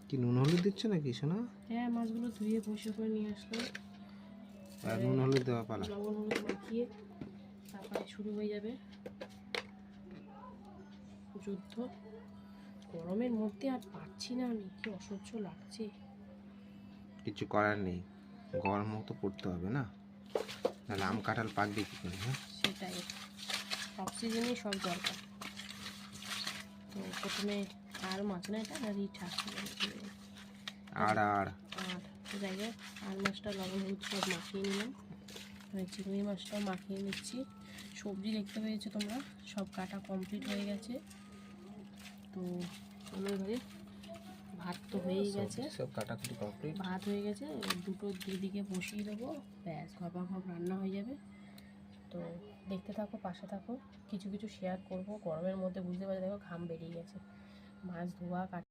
কি নুন হলুদ দিচ্ছ নাকি সোনা? হ্যাঁ, মাছগুলো ধুয়ে পরিষ্কার করে নিয়ে আসলাম। আর নুন হলুদ দেওয়া পালা। লবণ হলুদ মাখিয়ে তারপরে শুরু হয়ে যাবে যুদ্ধ। গরমের মধ্যে আর পারছি না আমি, কি অসহ্য লাগছে। কিছু করার নেই, গরম মতো পড়তে হবে না, নাহলে আম কাঁঠাল পাকবে কি করে? হ্যাঁ, সেটাই, সব সিজনেই সব দরকার। তো প্রথমে আর মাছ না, এটা আর রিঠা আর আর যাই হোক, আর মাছটা লবণ হলুদ সব মাখিয়ে নিলাম। চিংড়ি মাছটাও মাখিয়ে নিচ্ছি। সবজি দেখতে পেয়েছো তোমরা, সব কাটা কমপ্লিট হয়ে গেছে। তো চলো এবারে, ভাত তো হয়েই গেছে, সব কাটাকুটি কমপ্লিট, ভাত হয়ে গেছে, দুটো দিদিকে বসিয়ে দেবো, ব্যাস ঘপা ঘপ রান্না হয়ে যাবে। তো দেখতে থাকো, পাশে থাকো, কিছু কিছু শেয়ার করবো। গরমের মধ্যে বুঝতে পারছি, দেখো ঘাম বেরিয়ে গেছে। মাছ ধোয়া কাটা